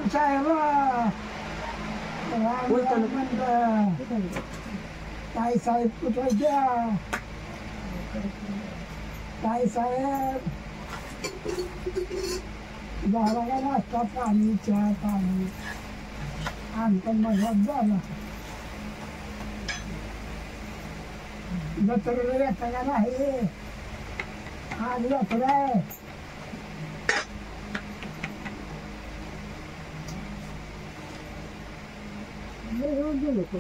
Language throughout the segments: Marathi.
साहेब ताई साहेब कुठे द्या ताई साहेब झाला नाश्ता पाणी चहा पाणी आणखी मजाक झाला जत्रेला येता का नाही आज जत्रा आहे गेलो तो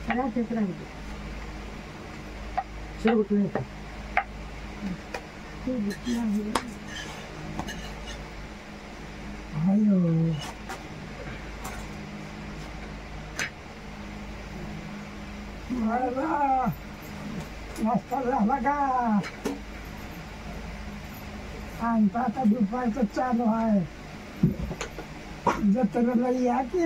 राहतेच राहते शेवट नाही अयो नाश्ता झाला का आणता आता दुपारचं चालू आहे जत्रेला या की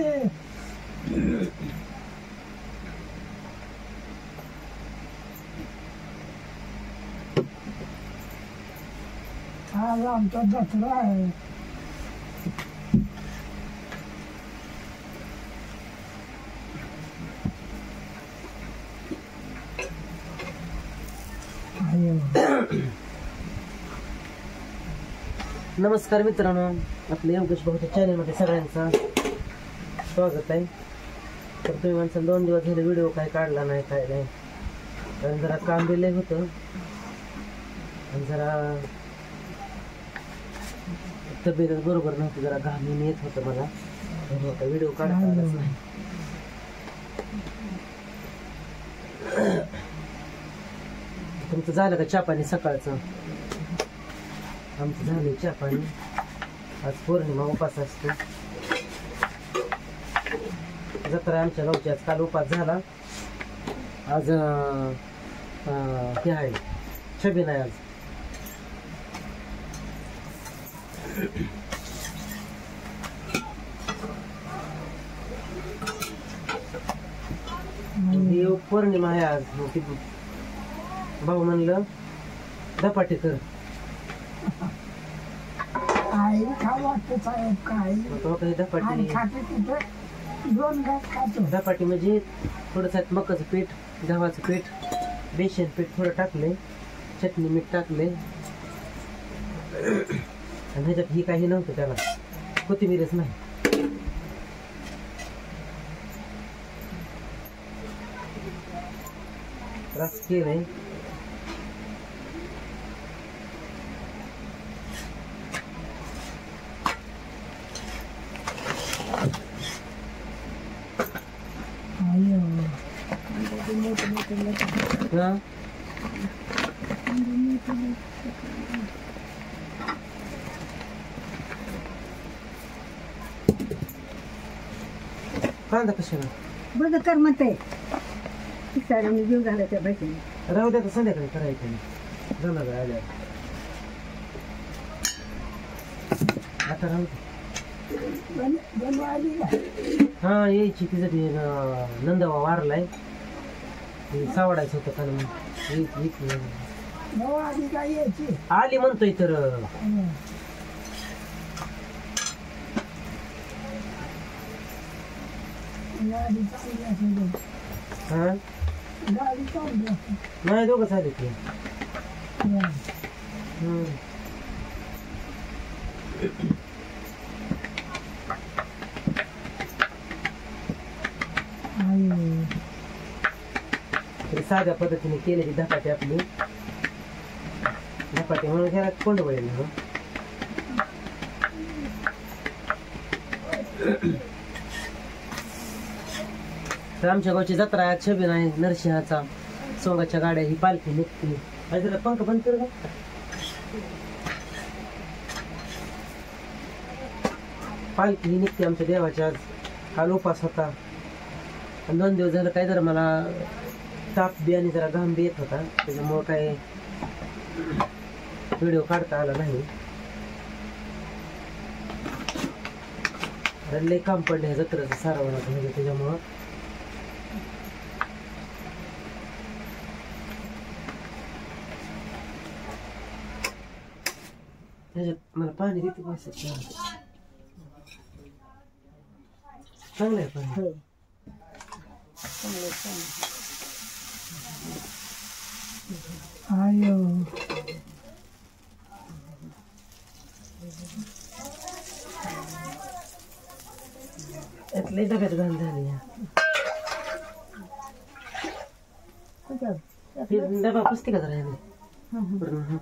आज आमचा दसरा आहे नमस्कार मित्रांनो, आपल्या योगेश भाऊच्या चॅनलमध्ये सगळ्यांचं स्वागत आहे. तर तुम्ही माणसं 2 दिवस झाले व्हिडिओ काय काढला नाही काय नाही, कारण जरा काम दिलंय होतं आणि जरा तब्येतच बरोबर नव्हती, जरा घामीन येत होतं मला, म्हणून व्हिडिओ काढता आलाच नाही. तुमचं झालं का चहा पाणी सकाळचं? आमचं झालं चहा पाणी. आज पौर्णिमा उपास असतो. जत्रा आमच्या गावची आज काल उपास झाला. आज हे आहे छबीन आहे आज. पौर्णिमा आहे आज. भाऊ म्हणलं धपाटे कर. आई खा वाटतं साहेब काही धपाटी खाते कुठे 2 घास खातो. धपाटी म्हणजे थोडंसं मकाचं पीठ, गव्हाचं पीठ, बेसन पीठ थोडं टाकले, चटणी मीठ टाकले आणि ह्याच्यात ही काही नव्हतं, त्याला कोथिंबीरच नाही. रस केलंय. कांदा कशाला बघ कर म्हणते साड्याने जीव घालायच्या बाईने राहू द्या, तर संध्याकाळी करायचं जाणार आल्या. आता राहू दे. हा यायची तिचं ते नंदवा वारलाय, सावडायचं होतं कारण आली म्हणतोय. तर हा नाही दोघंच आले ते. साध्या पद्धतीने केलेली धपाटे आपली धपाटे म्हणून घ्या कोंड पडेल. तर आमच्या गावची जत्रा आहे, छबीन आहे नरसिंहाचा. सोंगाच्या गाड्या ही पालखी निघते. जरा पंख बंद कर का. पालखी ही निघते आमच्या देवाच्या. आज काल उपास होता आणि 2 दिवस झालं काय जरा मला ताप बी आणि जरा घाम बी येत होता, त्याच्यामुळं काय व्हिडिओ काढता आला नाही. लई काम पडलं ह्या जत्रेचं सारवणाचं म्हणजे, त्याच्यामुळं त्याच्यात मला पाणी देते. चांगलं आहे पण हो चांगलं चांगलं आयो यातले डब्यात घाल झाली डबा पुस्तिकाचा राहिले पूर्ण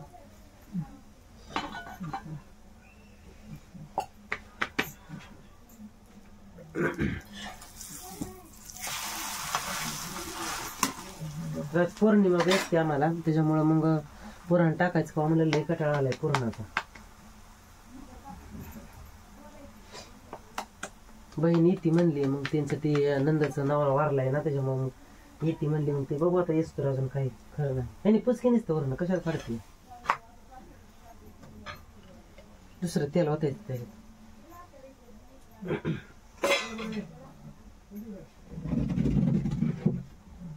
पौर्णिमा भेटते आम्हाला त्याच्यामुळं मग पुराण टाकायचं का म्हणलं लय कटाळा आलाय पुराणाचा. बहीण येते म्हणली मग त्यांचं ते नंदाचं नावाला वारलाय ना त्याच्यामुळे मग येते म्हणली मग ते बघू आता येस तर अजून काही खरं नाही आणि पुचके नसतं वरण कशाला फाडते दुसरं तेल होतायचं त्याच्यात.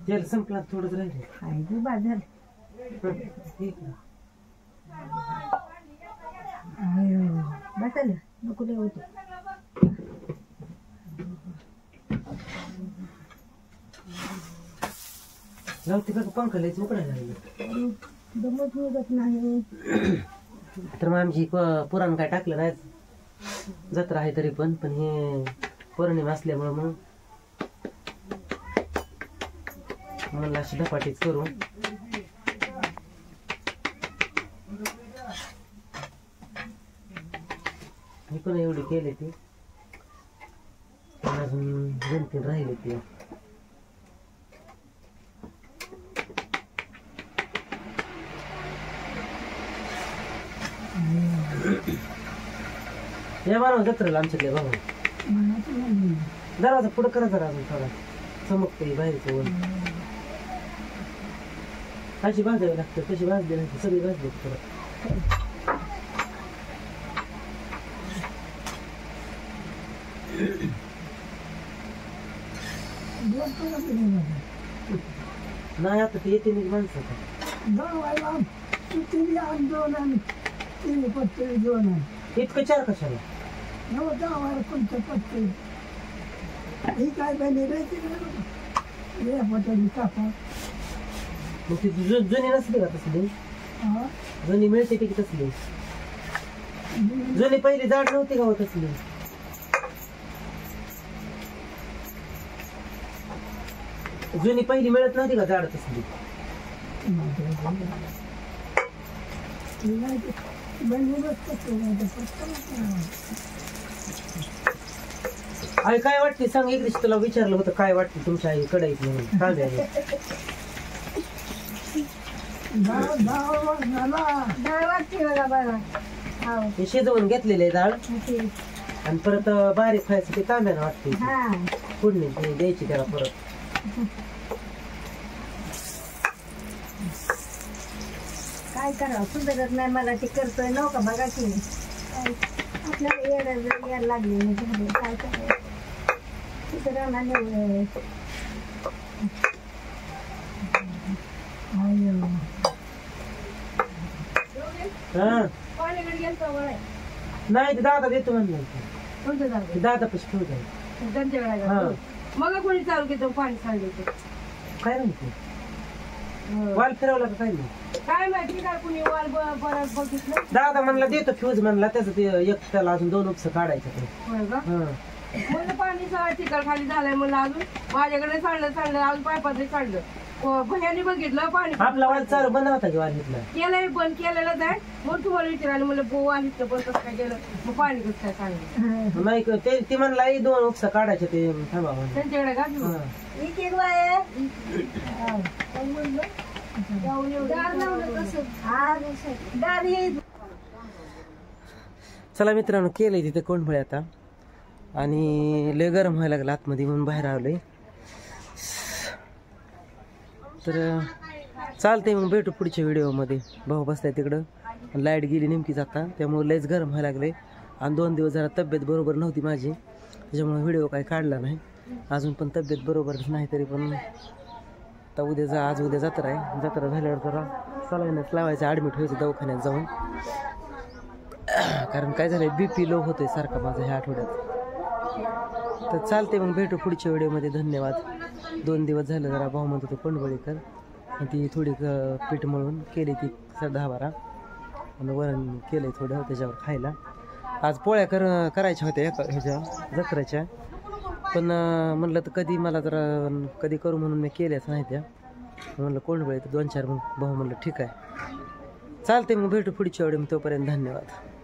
तेल संपला थोडंच राहिले खायचं बाजार आयो बसायला नको लय होते लावते का पंखा लयच उकडायला लागले दमत निघत नाही. तर मग आमची पुराण काय टाकलं नाही जत्रा आहे तरी पण पण हे पौर्णिमा असल्यामुळं मग म्हणलं अशी धपाटीच करू. मी पण एवढी केली ती अजून 2-3 राहिले ती. या बरं जत्रेला आमच्यातले भाऊ दरवाजा पुढं करा जरा अजून थोडा चमकते बाहेरचं वर अशी भाजावी लागते तशी भाजली नाही सगळी भाजली परत. नाही आता ते येते मी माणसं इतकं चार कशाला मग ती जुनी नसली का तसली जुनी मिळते की तसली जुनी पहिली जाड नव्हती का हो तसली जुनी पहिली मिळत नव्हती का जाड तसली आई काय वाटते सांग एक दिवशी तुला विचारलं होतं काय वाटते तुमच्या आई कढईत म्हणून काय शिजवून घेतलेले डाळ आणि परत बारीक खायचं ते तांब्यानं वाटते फोडणी द्यायची त्याला परत काय करावं सुधारत नाही मला ते करतोय नव्हता बघा की आपल्याला यायला लागले नाही काय करावं सुधारणा नाही दादा देतो म्हणलं दादा पशी ठेवू मग कोणी चालू घेतो पाणी सांगितलं काय माहिती वाल फिरवला का काय नाही काय माहिती काय कुणी वाल बरं बघितलं दादा म्हणला देतो फ्यूज म्हणला त्याचं ते एक त्याला अजून 2 उपस काढायचं म्हणलं पाणी सगळं चिकल खाली झालंय म्हणलं अजून माझ्याकडे सांडलं अजून पायपातही काढलं भैयाने बघितलं पाणी आपला वाल चालू बंद होता की वाल घेतला केलंय बंद केलेलं आहे मग तुम्हाला विचारायला म्हणलं वाल इथलं बंद कसं काय केलं मग पाणी कसं काय सांगितलं नाही ते म्हणला 2 उपस काढायचे ते थांबा त्यांच्याकडे का चला मित्रांनो केलंय तिथे कोंडफळे आता आणि लय गरम व्हायला लागलं आतमध्ये म्हणून बाहेर आलोय तर चालतंय मग भेटू पुढच्या व्हिडिओमध्ये. भाऊ बसलाय तिकडं लाईट गेली नेमकीच आता त्यामुळे लयच गरम व्हायला लागले आणि 2 दिवस जरा तब्येत बरोबर नव्हती माझी त्याच्यामुळे व्हिडिओ काही काढला नाही अजून पण तब्येत बरोबर नाही तरी पण आता आज उद्या जत्रा आहे जत्रा झाल्यावर जरा सलाईनच लावायचं ॲडमिट व्हायचं दवाखान्यात जाऊन कारण काय झालंय BP लो होतोय सारखा माझा ह्या आठवड्यात तर चालते मग भेटू पुढच्या व्हिडिओमध्ये. धन्यवाद. 2 दिवस झालं जरा भाऊ म्हणतो तो कोंडबळीकर ती थोडी पीठ मळून केली ती 10-12 आणि वरण केलं थोडं त्याच्यावर खायला. आज पोळ्या करायच्या होत्या ह्याच्या जत्राच्या, पण म्हणलं तर कधी मला जरा कधी करू म्हणून मी केल्याच नाही त्या. म्हणलं कोंडबळी तर 2-4 भाऊ म्हणलं ठीक आहे चालते मग भेटू पुढच्या व्हिडिओ. तोपर्यंत धन्यवाद.